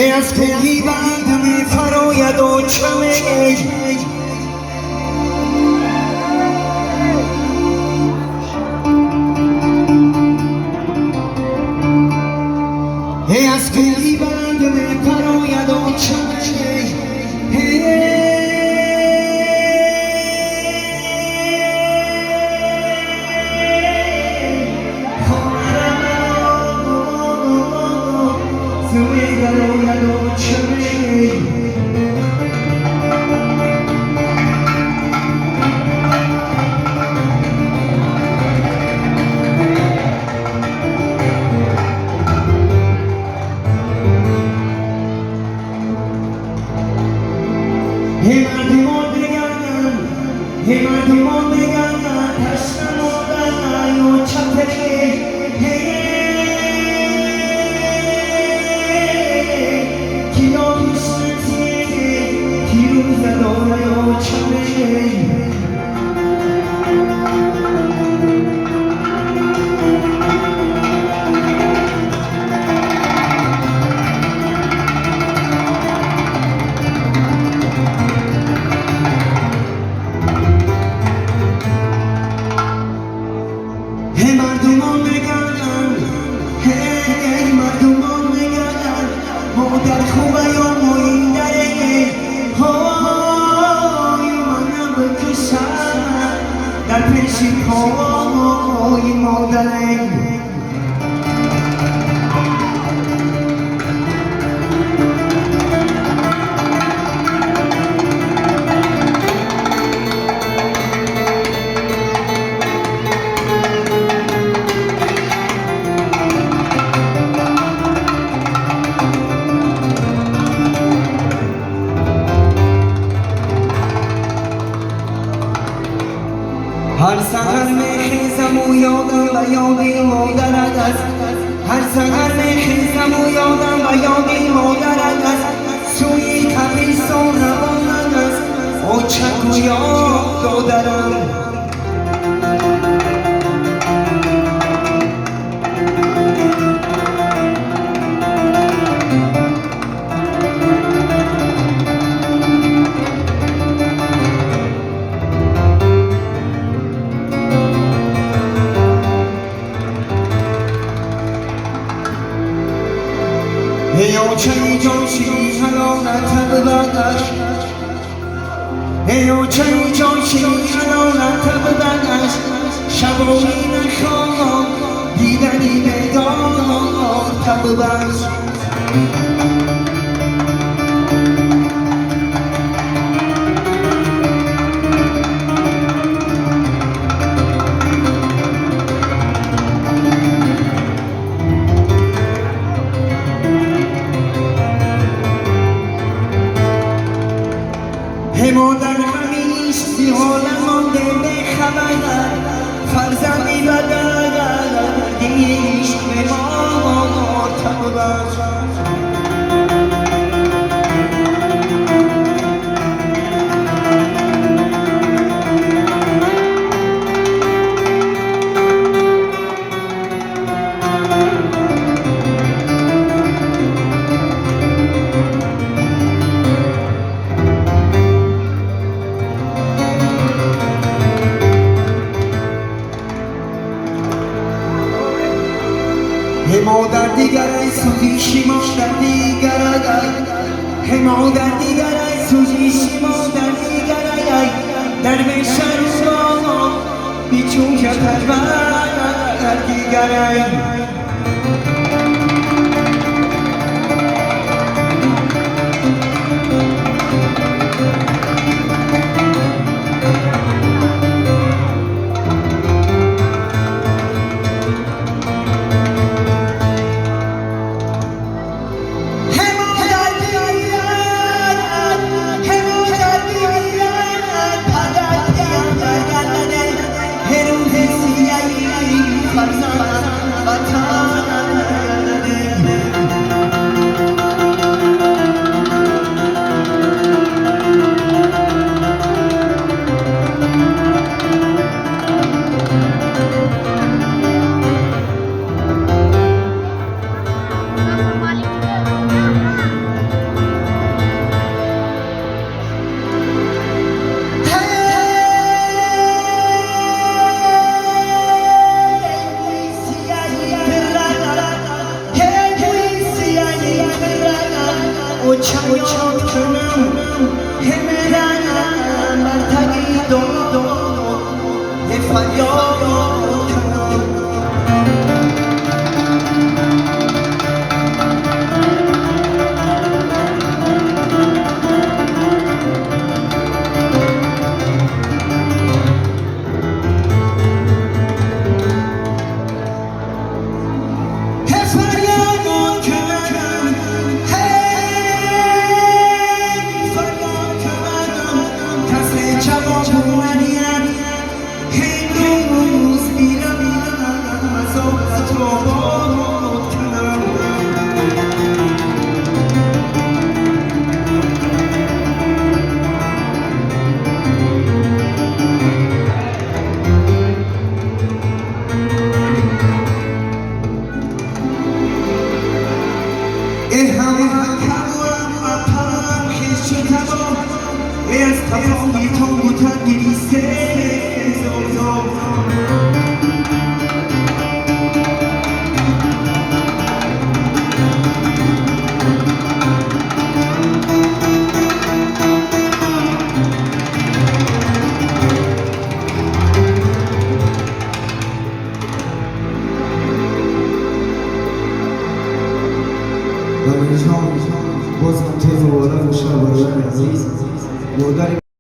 از کوهی بند می فراید و چمه از کوهی بند می فراید و چمه مردمان بگن تشنه مادن و چپه کیا دوستیه کیرو زدانه و چپه مردمان بگردن مادر خوبه یا مایندره های منم بکشم در پیش پای مادره هر سحر میخیزم و یادم و یادی مادرت است هر سحر میخیزم و یادم و یادی مادرت است سوی کبریستان روانم است و چک و یاد دادرم هیو چنی جانشی حلالت ببندش هیو چنی جانشی حلالت ببندش شبایی نخواه دیدنی بیدار تببش مادر همیشتی حالم مانده بخبر فرزندی بدر دیش به ما تبر مادر دیگر ای سوزیشی مادر دیگر ای مادر دیگر ای سوزیشی مادر دیگر ای در میشن ما بیچون که پرور دیگر ای خطای تو بودن نیسته